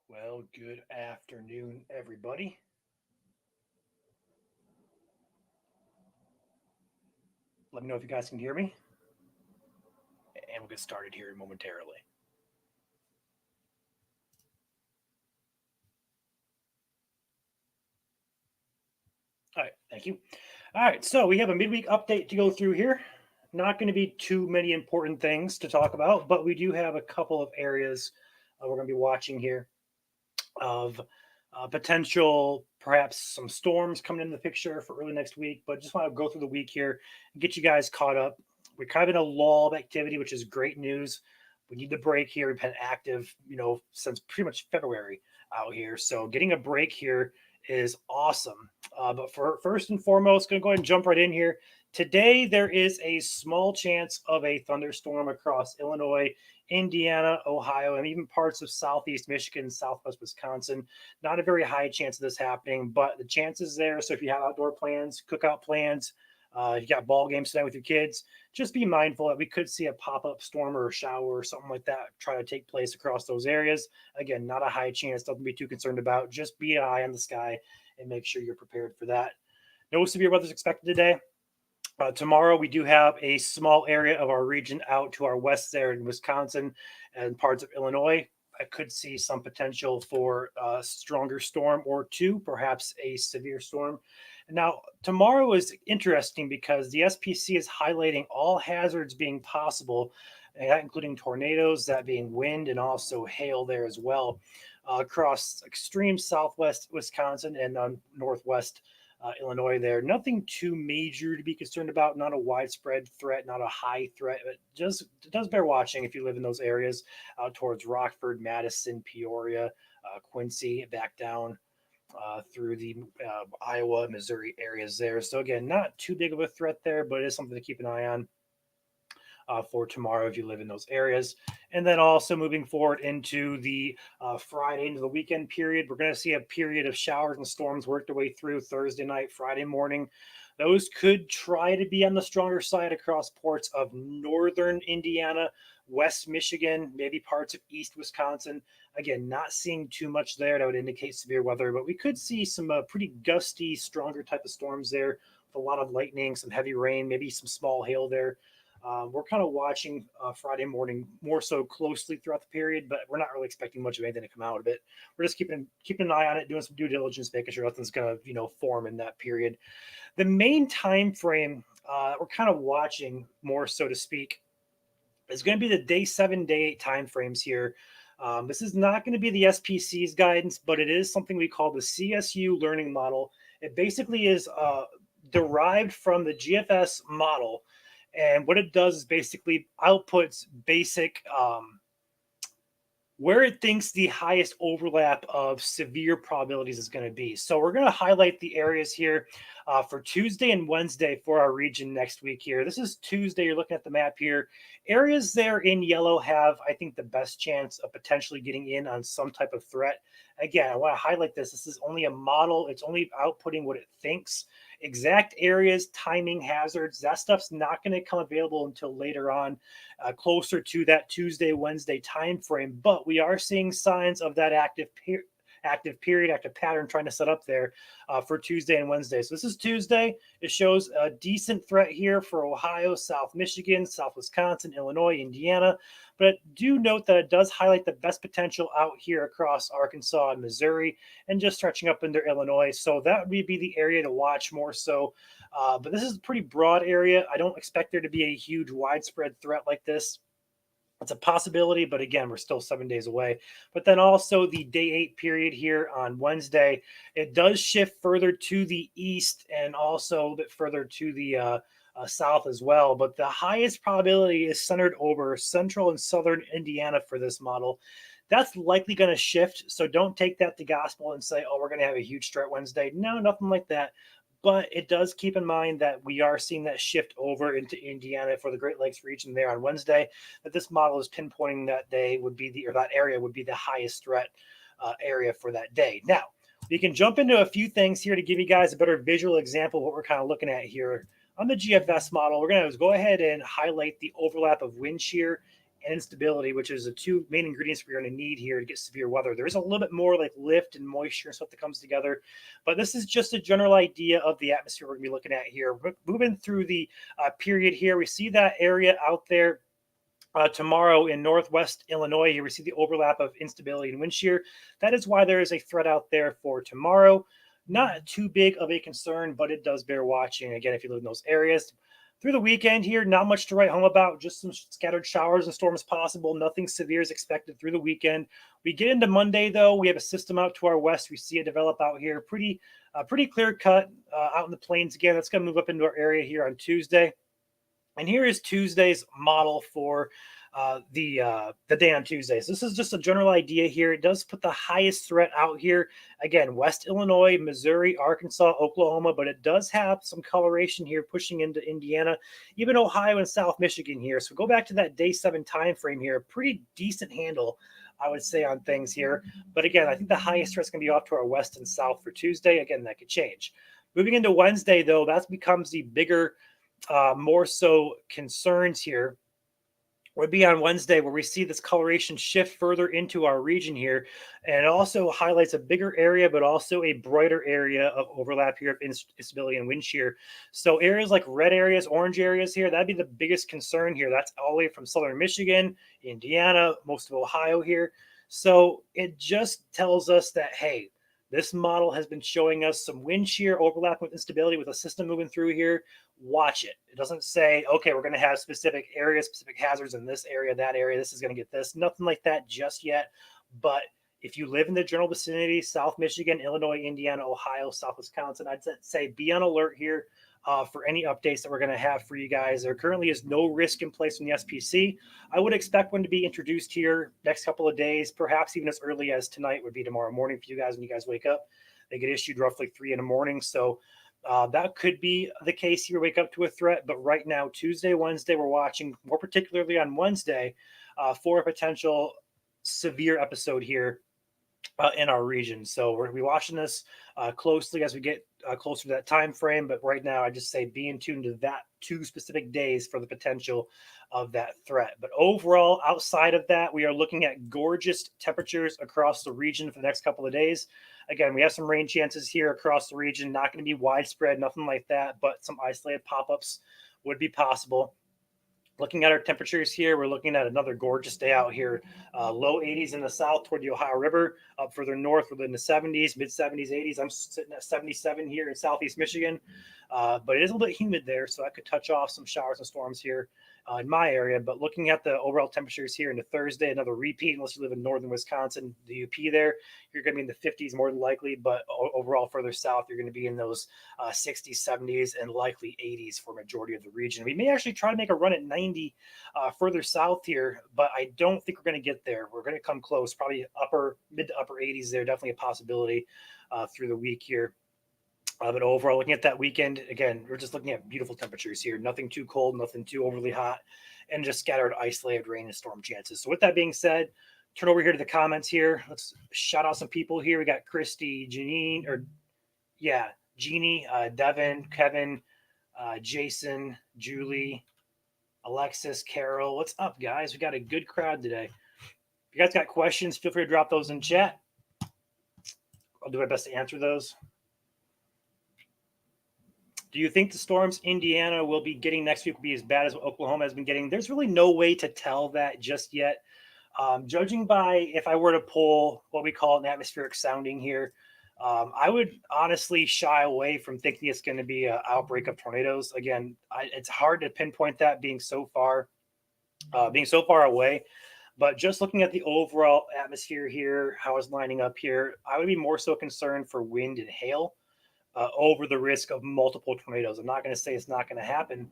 Well, good afternoon, everybody. Let me know if you guys can hear me, and we'll get started here momentarily. All right, thank you. All right, so we have a midweek update to go through here. Not going to be too many important things to talk about, but we do have a couple of areas we're going to be watching here of potential, perhaps some storms coming into the picture for early next week. But just want to go through the week here and get you guys caught up. We're kind of in a lull of activity, which is great news. We need the break here. We've been active, since pretty much February out here. So getting a break here is awesome. But for first and foremost, going to go ahead and jump right in here. Today, there is a small chance of a thunderstorm across Illinois, Indiana, Ohio, and even parts of southeast Michigan, southwest Wisconsin. Not a very high chance of this happening, but the chances there. So if you have outdoor plans, cookout plans, you got ball games tonight with your kids, just be mindful that we could see a pop-up storm or a shower or something like that try to take place across those areas. Again, not a high chance, nothing to be too concerned about. Just be an eye on the sky and make sure you're prepared for that. No severe weather is expected today. Tomorrow, we do have a small area of our region out to our west there in Wisconsin and parts of Illinois. I could see some potential for a stronger storm or two, perhaps a severe storm. Now, tomorrow is interesting because the SPC is highlighting all hazards being possible, including tornadoes, that being wind, and also hail there as well, across extreme southwest Wisconsin and northwest Illinois there. Nothing too major to be concerned about, not a widespread threat, not a high threat, but just it does bear watching if you live in those areas out towards Rockford, Madison, Peoria, Quincy, back down through the Iowa, Missouri areas there. So, again, not too big of a threat there, but it is something to keep an eye on for tomorrow if you live in those areas. And then also moving forward into the Friday into the weekend period, we're going to see a period of showers and storms work their way through Thursday night, Friday morning. Those could try to be on the stronger side across parts of northern Indiana, West Michigan, maybe parts of East Wisconsin. Again, not seeing too much there that would indicate severe weather, but we could see some pretty gusty, stronger type of storms there with a lot of lightning, some heavy rain, maybe some small hail there. We're kind of watching Friday morning more so closely throughout the period, but we're not really expecting much of anything to come out of it. We're just keeping an eye on it, doing some due diligence, making sure nothing's going to form in that period. The main time frame we're kind of watching more so to speak is going to be the day 7, day 8 time frames here. This is not going to be the SPC's guidance, but it is something we call the CSU learning model. It basically is derived from the GFS model, and what it does is basically outputs basic where it thinks the highest overlap of severe probabilities is going to be. So we're going to highlight the areas here for Tuesday and Wednesday for our region next week here. This is Tuesday. You're looking at the map here. Areas there in yellow have, I think, the best chance of potentially getting in on some type of threat. Again, I want to highlight this. This is only a model. It's only outputting what it thinks. Exact areas, timing, hazards, that stuff's not going to come available until later on, closer to that Tuesday, Wednesday time frame. But we are seeing signs of that active pattern trying to set up there for Tuesday and Wednesday. So this is Tuesday. It shows a decent threat here for Ohio, South Michigan, South Wisconsin, Illinois, Indiana. But do note that it does highlight the best potential out here across Arkansas and Missouri and just stretching up into Illinois. So that would be the area to watch more so. But this is a pretty broad area. I don't expect there to be a huge widespread threat like this. It's a possibility, but again, we're still 7 days away. But then also the day 8 period here on Wednesday, it does shift further to the east and also a bit further to the south as well. But the highest probability is centered over central and southern Indiana for this model. That's likely going to shift. So don't take that to gospel and say, oh, we're going to have a huge start Wednesday. No, nothing like that. But it does keep in mind that we are seeing that shift over into Indiana for the Great Lakes region there on Wednesday. That this model is pinpointing that day would be that area would be the highest threat area for that day. Now, we can jump into a few things here to give you guys a better visual example of what we're kind of looking at here. On the GFS model, we're going to go ahead and highlight the overlap of wind shear and instability, which is the two main ingredients we're going to need here to get severe weather. There's a little bit more like lift and moisture and stuff that comes together, but this is just a general idea of the atmosphere we're going to be looking at here. Moving through the period here, we see that area out there tomorrow in northwest Illinois. Here we see the overlap of instability and wind shear. That is why there is a threat out there for tomorrow. Not too big of a concern, but it does bear watching. Again, if you live in those areas. Through the weekend here, not much to write home about. Just some scattered showers and storms possible. Nothing severe is expected through the weekend. We get into Monday, though. We have a system out to our west. We see it develop out here. Pretty clear cut out in the plains again. That's going to move up into our area here on Tuesday. And here is Tuesday's model for the day on Tuesday. So this is just a general idea here. It does put the highest threat out here. Again, West Illinois, Missouri, Arkansas, Oklahoma, but it does have some coloration here pushing into Indiana, even Ohio and South Michigan here. So go back to that day 7 time frame here. Pretty decent handle, I would say, on things here. But again, I think the highest threat is going to be off to our west and south for Tuesday. Again, that could change. Moving into Wednesday, though, that becomes the bigger more so concerns here would be on Wednesday, where we see this coloration shift further into our region here. And it also highlights a bigger area, but also a brighter area of overlap here of instability and wind shear. So areas like red areas, orange areas here, that'd be the biggest concern here. That's all the way from southern Michigan, Indiana, most of Ohio here. So it just tells us that, hey, this model has been showing us some wind shear overlap with instability with a system moving through here. Watch it. It doesn't say, okay, we're going to have specific areas, specific hazards in this area, that area. This is going to get this. Nothing like that just yet. But if you live in the general vicinity, South Michigan, Illinois, Indiana, Ohio, South Wisconsin, I'd say be on alert here for any updates that we're going to have for you guys. There currently is no risk in place from the SPC. I would expect one to be introduced here next couple of days, perhaps even as early as tonight would be tomorrow morning for you guys when you guys wake up. They get issued roughly 3 in the morning. So that could be the case here, wake up to a threat. But right now, Tuesday, Wednesday, we're watching more particularly on Wednesday for a potential severe episode here in our region. So we're going to be watching this closely as we get closer to that time frame. But right now, I just say be in tune to that 2 specific days for the potential of that threat. But overall, outside of that, we are looking at gorgeous temperatures across the region for the next couple of days. Again, we have some rain chances here across the region. Not going to be widespread, nothing like that, but some isolated pop-ups would be possible. Looking at our temperatures here, we're looking at another gorgeous day out here. Low 80s in the south toward the Ohio River. Up further north, we're in the 70s, mid 70s, 80s. I'm sitting at 77 here in southeast Michigan. But it is a little bit humid there, so I could touch off some showers and storms here in my area. But looking at the overall temperatures here into Thursday, another repeat, unless you live in northern Wisconsin, the UP there, you're going to be in the 50s more than likely. But overall, further south, you're going to be in those 60s, 70s, and likely 80s for a majority of the region. We may actually try to make a run at 90 further south here, but I don't think we're going to get there. We're going to come close, probably mid to upper 80s there. Definitely a possibility through the week here. But overall, looking at that weekend, again, we're just looking at beautiful temperatures here. Nothing too cold, nothing too overly hot, and just scattered isolated rain and storm chances. So with that being said, turn over here to the comments here. Let's shout out some people here. We got Christy, Jeannie, Devin, Kevin, Jason, Julie, Alexis, Carol. What's up, guys? We got a good crowd today. If you guys got questions, feel free to drop those in chat. I'll do my best to answer those. Do you think the storms Indiana will be getting next week will be as bad as what Oklahoma has been getting? There's really no way to tell that just yet. Judging by if I were to pull what we call an atmospheric sounding here, I would honestly shy away from thinking it's going to be an outbreak of tornadoes. Again, it's hard to pinpoint that being so far away. But just looking at the overall atmosphere here, how it's lining up here, I would be more so concerned for wind and hail over the risk of multiple tornadoes. I'm not going to say it's not going to happen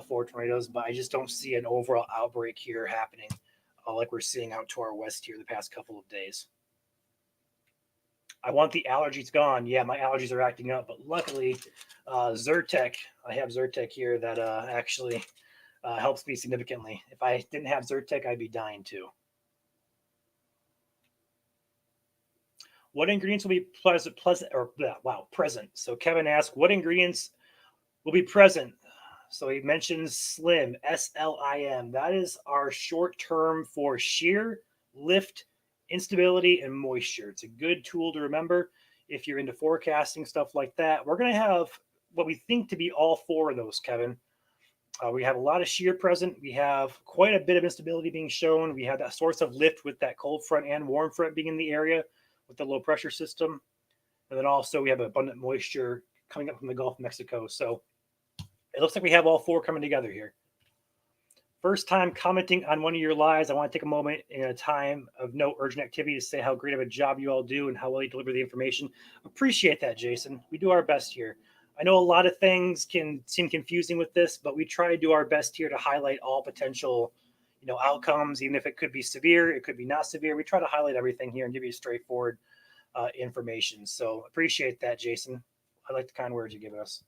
for tornadoes, but I just don't see an overall outbreak here happening like we're seeing out to our west here the past couple of days. I want the allergies gone. Yeah, my allergies are acting up, but luckily Zyrtec, I have Zyrtec here that actually helps me significantly. If I didn't have Zyrtec, I'd be dying too. What ingredients will be present? So Kevin asked, what ingredients will be present So he mentions SLIM, SLIM. That is our short term for shear, lift, instability, and moisture. It's a good tool to remember if you're into forecasting, stuff like that. We're going to have what we think to be all four of those, Kevin. We have a lot of shear present. We have quite a bit of instability being shown. We have that source of lift with that cold front and warm front being in the area with the low pressure system. And then also we have abundant moisture coming up from the Gulf of Mexico. So it looks like we have all four coming together here. First time commenting on one of your lives, I want to take a moment in a time of no urgent activity to say how great of a job you all do and how well you deliver the information. Appreciate that, Jason. We do our best here. I know a lot of things can seem confusing with this, but we try to do our best here to highlight all potential, outcomes, even if it could be severe, it could be not severe. We try to highlight everything here and give you straightforward information. So appreciate that, Jason. I like the kind words you're giving us.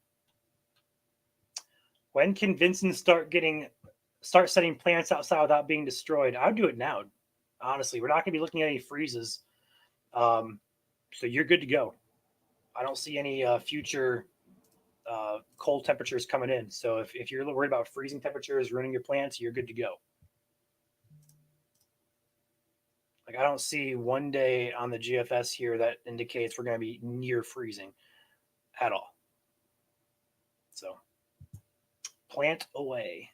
When can Vincent start setting plants outside without being destroyed? I would do it now. Honestly, we're not going to be looking at any freezes. So you're good to go. I don't see any future cold temperatures coming in. So if you're worried about freezing temperatures ruining your plants, you're good to go. Like I don't see one day on the GFS here that indicates we're going to be near freezing at all. So plant away.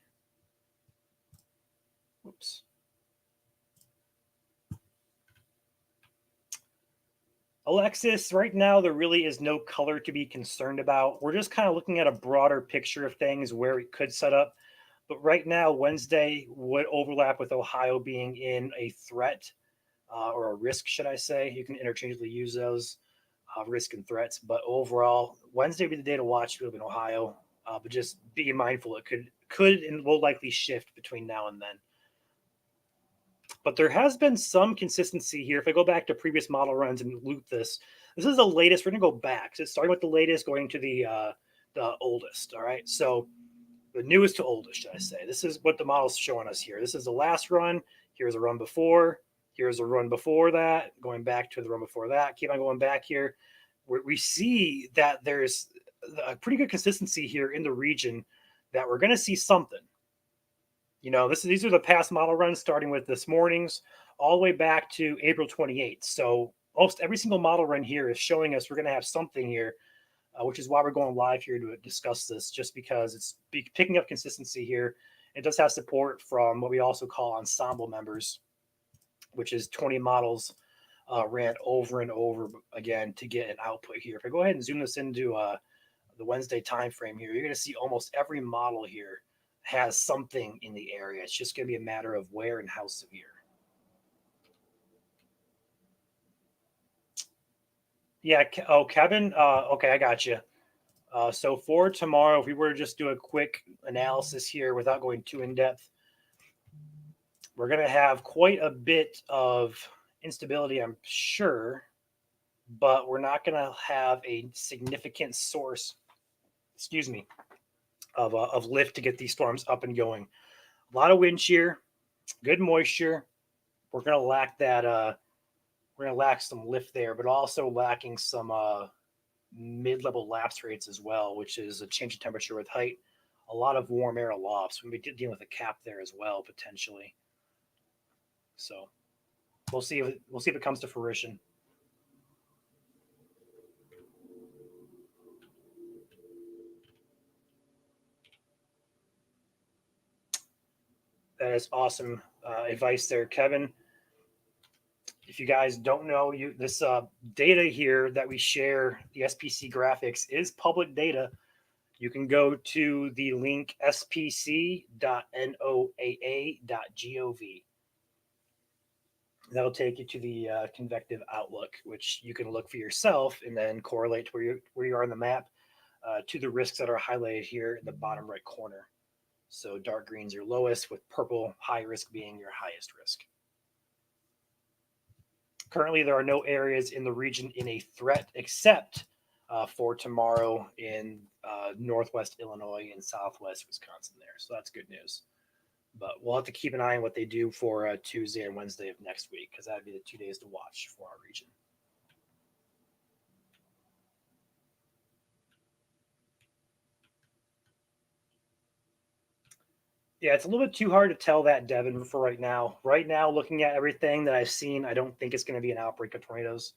Oops. Alexis, right now there really is no color to be concerned about. We're just kind of looking at a broader picture of things where it could set up. But right now, Wednesday would overlap with Ohio being in a threat or a risk, should I say. You can interchangeably use those, risk and threats. But overall, Wednesday would be the day to watch in Ohio. But just be mindful, it could and will likely shift between now and then. But there has been some consistency here. If I go back to previous model runs and loop this is the latest. We're going to go back. So it's starting with the latest, going to the oldest. All right. So the newest to oldest, should I say. This is what the model's showing us here. This is the last run. Here's a run before. Here's a run before that. Going back to the run before that. Keep on going back here. We see that there's a pretty good consistency here in the region that we're going to see something. These are the past model runs starting with this morning's all the way back to April 28th. So almost every single model run here is showing us we're going to have something here, which is why we're going live here to discuss this, just because it's picking up consistency here. It does have support from what we also call ensemble members, which is 20 models ran over and over again to get an output here. If I go ahead and zoom this into the Wednesday time frame here, you're going to see almost every model here has something in the area. It's just going to be a matter of where and how severe. Yeah. Oh, Kevin. Okay, I got you. So for tomorrow, if we were to just do a quick analysis here without going too in depth, we're going to have quite a bit of instability, I'm sure, but we're not going to have a significant source, of lift to get these storms up and going. A lot of wind shear, good moisture. We're going to lack that. We're going to lack some lift there, but also lacking some mid-level lapse rates as well, which is a change in temperature with height. A lot of warm air lofts. We'll be dealing with a cap there as well, potentially. So we'll see if it comes to fruition. That is awesome advice there, Kevin. If you guys don't know, this data here that we share, the SPC graphics, is public data. You can go to the link spc.noaa.gov. That'll take you to the convective outlook, which you can look for yourself and then correlate to where you are on the map to the risks that are highlighted here in the bottom right corner. So dark green's your lowest, with purple high risk being your highest risk. Currently, there are no areas in the region in a threat except for tomorrow in northwest Illinois and southwest Wisconsin there. So that's good news. But we'll have to keep an eye on what they do for Tuesday and Wednesday of next week, because that'd be the 2 days to watch for our region. Yeah, it's a little bit too hard to tell that, Devin, for right now. Right now, looking at everything that I've seen, I don't think it's going to be an outbreak of tornadoes.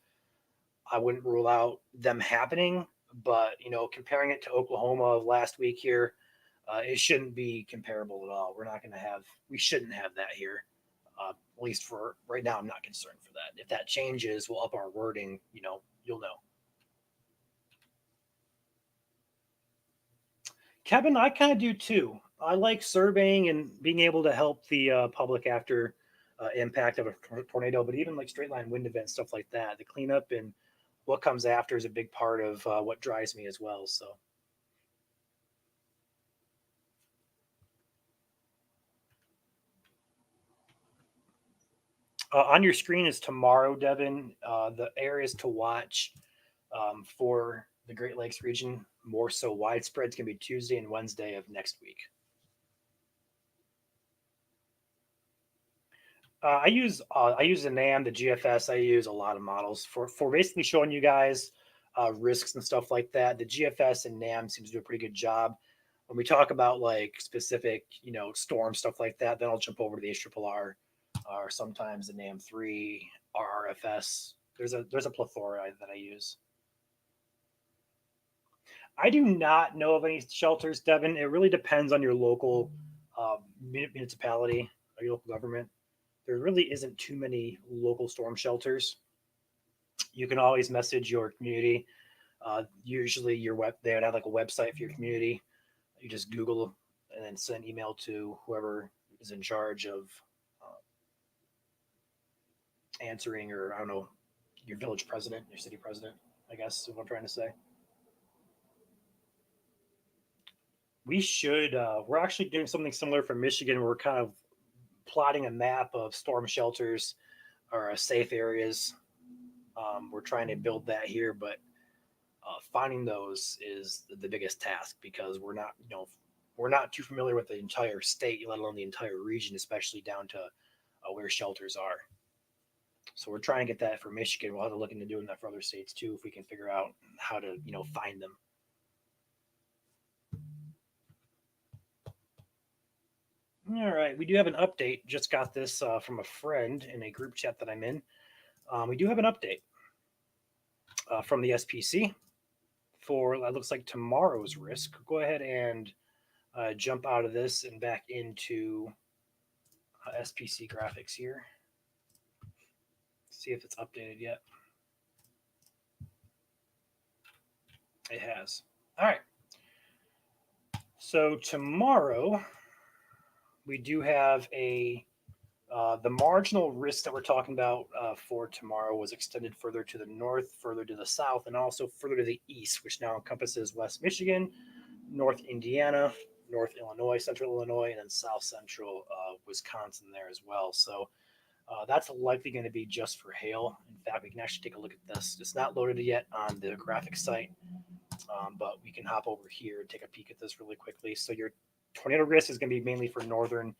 I wouldn't rule out them happening, but comparing it to Oklahoma of last week here, it shouldn't be comparable at all. We shouldn't have that here. At least for right now, I'm not concerned for that. If that changes, we'll up our wording. You'll know. Kevin, I kind of do too. I like surveying and being able to help the public after impact of a tornado, but even like straight line wind events, stuff like that, the cleanup and what comes after is a big part of what drives me as well. So, on your screen is tomorrow, Devin. The areas to watch for the Great Lakes region, more so widespread, is going to be Tuesday and Wednesday of next week. I use the NAM, the GFS. I use a lot of models for basically showing you guys risks and stuff like that. The GFS and NAM seems to do a pretty good job. When we talk about like specific, storm stuff like that, then I'll jump over to the HRRR or sometimes the NAM three RRFS. There's a plethora that I use. I do not know of any shelters, Devin. It really depends on your local municipality or your local government. There really isn't too many local storm shelters. You can always message your community. Usually, they would have like a website for your community. You just Google and then send email to whoever is in charge of uh, answering, or I don't know, your village president, your city president. I guess is what I'm trying to say. We should. We're actually doing something similar for Michigan. We're kind of plotting a map of storm shelters or safe areas. We're trying to build that here, but finding those is the biggest task because we're not too familiar with the entire state, let alone the entire region, especially down to where shelters are. So we're trying to get that for Michigan. We'll have to look into doing that for other states too, if we can figure out how to find them. All right, we do have an update. Just got this from a friend in a group chat that I'm in. We do have an update from the SPC for it looks like tomorrow's risk. Go ahead and jump out of this and back into SPC graphics here. See if it's updated yet. It has. All right. So tomorrow we do have the marginal risk that we're talking about for tomorrow was extended further to the north, further to the south, and also further to the east, which now encompasses West Michigan, North Indiana, North Illinois, Central Illinois, and then South Central Wisconsin there as well. So that's likely going to be just for hail. In fact, we can actually take a look at this. It's not loaded yet on the graphic site, but we can hop over here and take a peek at this really quickly. So your tornado risk is going to be mainly for northern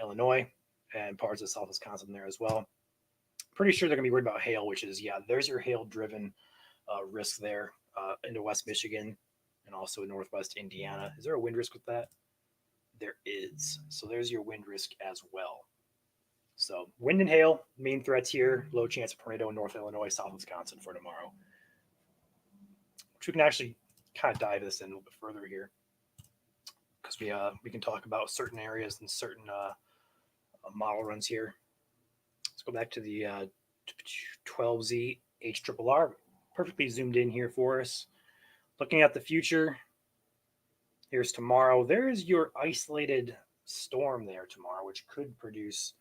Illinois and parts of South Wisconsin there as well. Pretty sure they're going to be worried about hail, which is, yeah, there's your hail driven risk there into West Michigan and also Northwest Indiana. Is there a wind risk with that? There is. So there's your wind risk as well. So wind and hail, main threats here. Low chance of tornado in North Illinois, South Wisconsin for tomorrow. Which we can actually kind of dive this in a little bit further here because we can talk about certain areas and certain model runs here. Let's go back to the 12Z HRRR. Perfectly zoomed in here for us. Looking at the future, here's tomorrow. There's your isolated storm there tomorrow, which could produce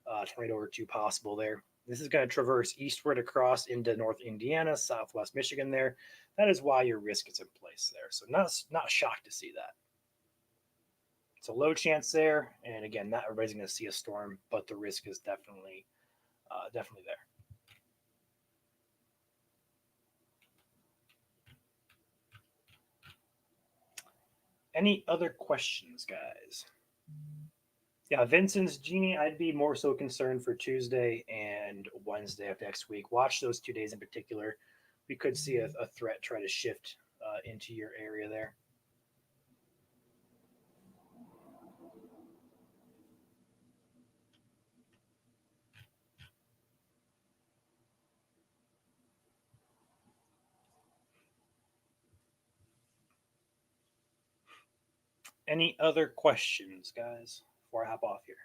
a tornado or two possible there. This is going to traverse eastward across into North Indiana, Southwest Michigan there. That is why your risk is in place there. So not shocked to see that. It's a low chance there, and again, not everybody's going to see a storm, but the risk is definitely there. Any other questions, guys? Yeah, Vincent's Genie, I'd be more so concerned for Tuesday and Wednesday of next week. Watch those 2 days in particular. We could see a threat try to shift into your area there. Any other questions, guys, before I hop off here?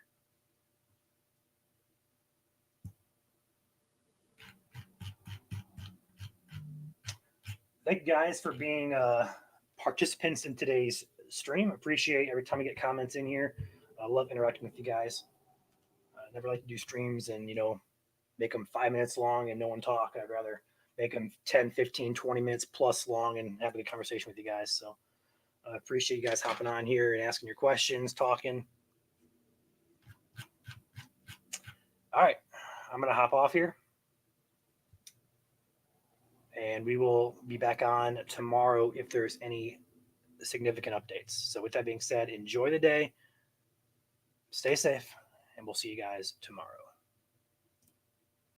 Thank you guys for being participants in today's stream. Appreciate every time I get comments in here. I love interacting with you guys. I never like to do streams and, make them 5 minutes long and no one talk. I'd rather make them 10, 15, 20 minutes plus long and have a good conversation with you guys. So I appreciate you guys hopping on here and asking your questions, talking. All right, I'm going to hop off here. And we will be back on tomorrow if there's any significant updates. So, with that being said, enjoy the day, stay safe, and we'll see you guys tomorrow.